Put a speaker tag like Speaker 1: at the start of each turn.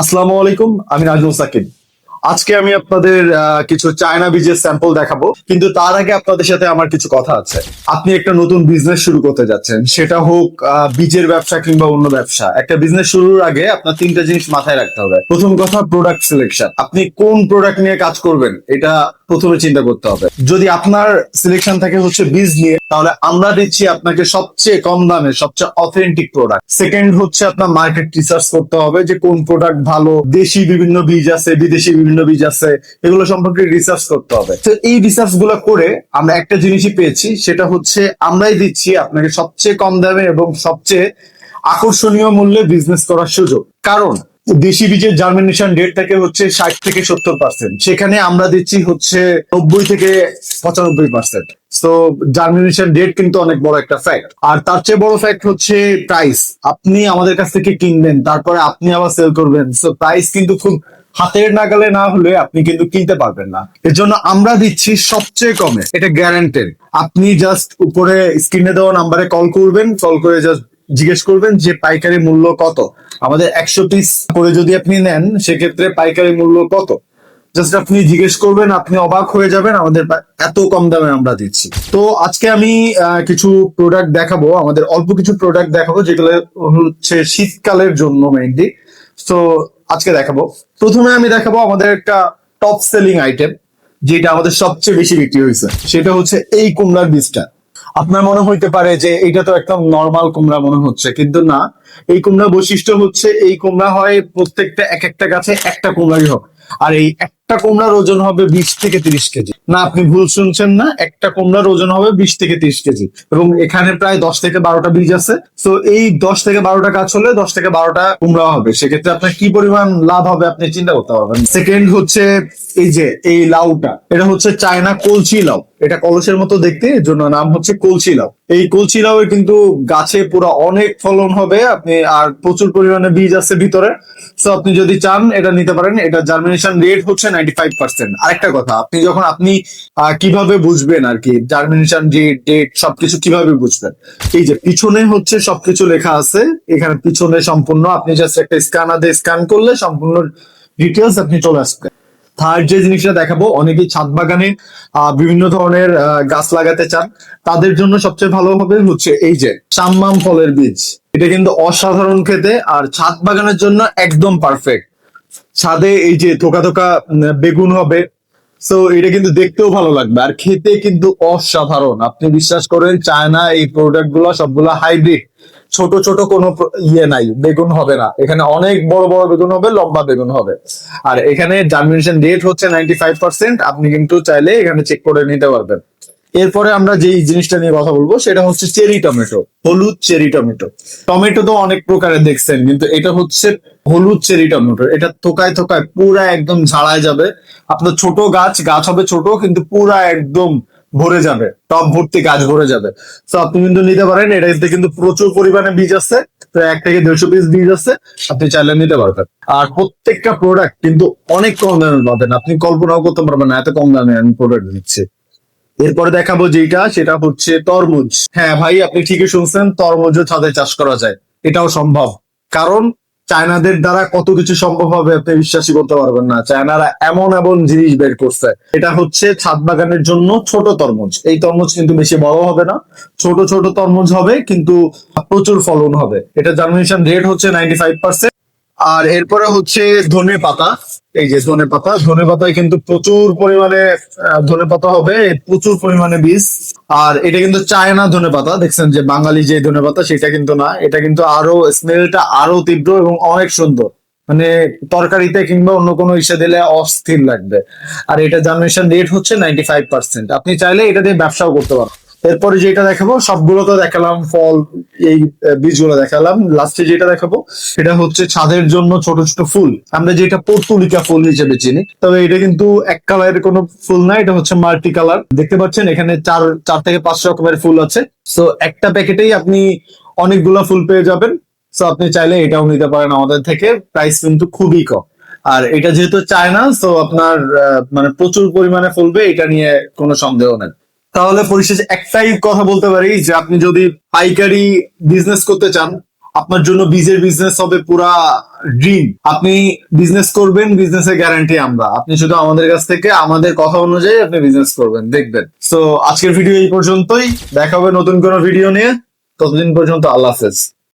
Speaker 1: আসসালামু আলাইকুম, আমি নাজমুল সাকিব। আজকে আমি আপনাদের কিছু চায়না বীজের স্যাম্পল দেখাবো, কিন্তু তার আগে আপনাদের সাথে আমার কিছু কথা আছে। আপনি একটা নতুন বিজনেস শুরু করতে যাচ্ছেন, সেটা হোক বীজের ব্যবসা কিংবা অন্য ব্যবসা। একটা বিজনেস শুরুর আগে আপনার তিনটা জিনিস মাথায় রাখতে হবে। প্রথম কথা, প্রোডাক্ট সিলেকশন। আপনি কোন প্রোডাক্ট নিয়ে কাজ করবেন এটা প্রথমে চিন্তা করতে হবে। যদি আপনার সিলেকশন থাকে হচ্ছে বীজ নিয়ে, তাহলে আমরা দিচ্ছি আপনাকে সবচেয়ে কম দামে সবচেয়ে অথেন্টিক প্রোডাক্ট। সেকেন্ড হচ্ছে আপনার মার্কেট রিসার্চ করতে হবে যে কোন প্রোডাক্ট ভালো। দেশি বিভিন্ন বীজ আছে, বিদেশি বিভিন্ন বীজ আছে, এগুলো সম্পর্কে রিসার্চ করতে হবে। তো এই রিসার্চ গুলো করে আমরা একটা জিনিসই পেয়েছি, সেটা হচ্ছে আমরাই দিচ্ছি আপনাকে সবচেয়ে কম দামে এবং সবচেয়ে আকর্ষণীয় মূল্যে বিজনেস করার সুযোগ। কারণ দেশি বীজের জার্মিনেশন রেট থাকে হচ্ছে 60 থেকে 70%, সেখানে আমরা দিচ্ছি হচ্ছে 90 থেকে 95%। তো জার্মিনেশন রেট কিন্তু অনেক বড় একটা ফ্যাক্ট। আর তার চেয়ে বড় ফ্যাক্ট হচ্ছে প্রাইস। আপনি আমাদের কাছ থেকে কিনবেন, তারপরে আপনি আবার সেল করবেন, সো প্রাইস কিন্তু খুব হাতের নাগালে না হলে আপনি কিন্তু কিনতে পারবেন না। এর জন্য আমরা দিচ্ছি সবচেয়ে কমে, এটা গ্যারান্টেড। আপনি জাস্ট উপরে স্ক্রিনে দেওয়া নাম্বারে কল করবেন, কল করে জাস্ট জিজ্ঞেস করবেন যে পাইকারি মূল্য কত। আমাদের 100 পিস করে যদি আপনি নেন, সেক্ষেত্রে পাইকারি মূল্য কত জাস্ট আপনি জিজ্ঞেস করবেন, আপনি অবাক হয়ে যাবেন আমাদের এত কম দামে আমরা দিচ্ছি। তো আজকে আমি কিছু প্রোডাক্ট দেখাবো, আমাদের অল্প কিছু প্রোডাক্ট দেখাবো যেগুলো হচ্ছে শীতকালের জন্য মেইনলি। তো আজকে দেখাবো, প্রথমে আমি দেখাবো আমাদের একটা টপ সেলিং আইটেম, যেটা আমাদের সবচেয়ে বেশি বিক্রি হয়েছে, সেটা হচ্ছে এই কুমড়ার বীজটা। আপনার মনে হইতে পারে যে এটা তো একদম নর্মাল কুমড়া মনে হচ্ছে, কিন্তু না। এই কুমড়া বৈশিষ্ট্য হচ্ছে এই কুমড়া হয় প্রত্যেকটা এক একটা গাছে একটা কুমড়াই হবে। আর এই একটা কুমড়ার ওজন হবে 20 থেকে 30 কেজি। না, আপনি ভুল শুনছেন না, একটা কুমড়ার ওজন হবে 20 থেকে 30 কেজি। এবং এখানে প্রায় 10 থেকে 12টা বীজ আছে। তো এই 10 থেকে 12টা গাছ হলে 10 থেকে 12টা কুমড়া হবে। সেক্ষেত্রে আপনার কি পরিমাণ লাভ হবে আপনি চিন্তা করতে পারবেন। সেকেন্ড হচ্ছে এই যে এই লাউটা, এটা হচ্ছে চায়না কলচি লাউ। এটা কলসের মতো দেখতে, এর জন্য নাম হচ্ছে কলচি লাউ। এই কলচি লাউ এর কিন্তু গাছে পুরো অনেক ফলন হবে আপনি, আর প্রচুর পরিমাণে বীজ আছে ভিতরে। তো আপনি যদি চান এটা নিতে পারেন। এটা জার্মিনেশন রেট হচ্ছে 95%। আরেকটা কথা, আপনি যখন কিভাবে বুঝবেন আর কি জার্মিনেশন রেট ডেট সবকিছু কিভাবে বুঝবেন, এই যে পিছনে হচ্ছে সবকিছু লেখা আছে। এখানে পিছনে সম্পূর্ণ আপনি জাস্ট একটা স্ক্যানার দিয়ে স্ক্যান করলে সম্পূর্ণ ডিটেলস আপনি চলে আসবে। থার্ড যে জিনিসটা দেখাবো, অনেকেই ছাদ বাগানে বিভিন্ন ধরনের গাছ লাগাতে চান, তাদের জন্য সবচেয়ে ভালো হবে হচ্ছে এই যে সাম্মাম ফলের বীজ। এটা কিন্তু অসাধারণ খেতে, আর ছাদ বাগানের জন্য একদম পারফেক্ট। ছাদে এই যে থোকা থোকা বেগুন হবে। তো এটা কিন্তু দেখতেও ভালো লাগবে, আর খেতে কিন্তু অসাধারণ। আপনি বিশ্বাস করেন, চায়না এই প্রোডাক্ট গুলো সবগুলো হাইব্রিড। ছোট ছোট কোনো ইয়ে নাই, বেগুন হবে না এখানে, অনেক বড় বড় বেগুন হবে, লম্বা বেগুন হবে। আর এখানে জার্মিনেশন রেট হচ্ছে 95%। আপনি কিন্তু চাইলে এখানে চেক করে নিতে পারবেন। এরপরে আমরা যেই জিনিসটা নিয়ে কথা বলবো সেটা হচ্ছে চেরি টমেটো, হলুদ চেরি টমেটো। টমেটো তো অনেক প্রকারের দেখছেন, কিন্তু এটা হচ্ছে হলুদ চেরি টমেটো। এটা থোকায় থোকায় পুরা একদম ঝাড়ায় যাবে। আপনার ছোট গাছ গাছ হবে ছোট, কিন্তু পুরা একদম ভরে যাবে, টব ভর্তি গাছ ভরে যাবে। তো আপনি কিন্তু নিতে পারেন, এটাতে কিন্তু প্রচুর পরিমাণে বীজ আছে। তো 1 থেকে 150 পিস বীজ আছে, আপনি চাইলে নিতে পারবেন। আর প্রত্যেকটা প্রোডাক্ট কিন্তু অনেক কম দামে পাবেন, আপনি কল্পনাও করতে পারবেন না এত কম দামে আমি প্রোডাক্ট দিচ্ছি। এরপরে দেখাবো যেটা, সেটা হচ্ছে তরমুজ। হ্যাঁ ভাই, আপনি ঠিকই শুনছেন, তরমুজও ছাদে চাষ করা যায়। এটাও সম্ভব। কারণ চায়নাদের দ্বারা কত কিছু সম্ভব হবে আপনি বিশ্বাসই করতে পারবেন না। চায়নারা এমন এমন জিনিস বের করছে। এটা হচ্ছে ছাদ বাগানের জন্য ছোট তরমুজ। এই তরমুজ কিন্তু বেশি বড় হবে না, ছোট ছোট তরমুজ হবে, কিন্তু প্রচুর ফলন হবে। এটা জার্মিনেশন রেট হচ্ছে 95%। আর এরপরে হচ্ছে ধনে পাতা। এই যে ধনে পাতা, ধনে পাতায় কিন্তু প্রচুর পরিমাণে ধনে পাতা হবে, প্রচুর পরিমাণে বীজ। আর এটা কিন্তু চায়না ধনে পাতা, দেখছেন যে বাঙালি যে ধনে পাতা সেটা কিন্তু না। এটা কিন্তু আরো স্মেলটা আরো তীব্র এবং অনেক সুন্দর, মানে তরকারিতে কিংবা অন্য কোনো ইসে দিলে অস্থির লাগবে। আর এটা জার্মিনেশন রেট হচ্ছে 95%। আপনি চাইলে এটা দিয়ে ব্যবসাও করতে পারেন। এরপরে যেটা দেখাবো, সবগুলো তো দেখালাম ফল, এই বীজগুলো দেখালাম। লাস্টে যেটা দেখাবো সেটা হচ্ছে ছাদের জন্য ছোট ছোট ফুল, আমরা যেটা পর্তুলিকা ফুল হিসেবে চিনি। তবে এটা কিন্তু এক কালারের কোনো ফুল না, এটা হচ্ছে মাল্টি কালার। দেখতে পাচ্ছেন এখানে চার চার থেকে 5 রকমের ফুল আছে। সো একটা প্যাকেটেই আপনি অনেকগুলা ফুল পেয়ে যাবেন। সো আপনি চাইলে এটাও নিতে পারেন আমাদের থেকে, প্রাইস কিন্তু খুবই কম। আর এটা যেহেতু চায়না, সো আপনার মানে প্রচুর পরিমাণে ফলবে, এটা নিয়ে কোনো সন্দেহ নেই। তাহলে পরিশেষে একটাই কথা বলতে পারি যে আপনি যদি পাইকারি বিজনেস করতে চান, আপনার জন্য বীজের বিজনেস হবে পুরা ড্রিম। আপনি বিজনেস করবেন, বিজনেসের গ্যারান্টি আমরা। আপনি শুধু আমাদের কাছ থেকে আমাদের কথা অনুযায়ী আপনি বিজনেস করবেন, দেখবেন। সো আজকের ভিডিও এই পর্যন্তই, দেখা হবে নতুন কোনো ভিডিও নিয়ে। ততদিন পর্যন্ত আল্লাহ হাফেজ।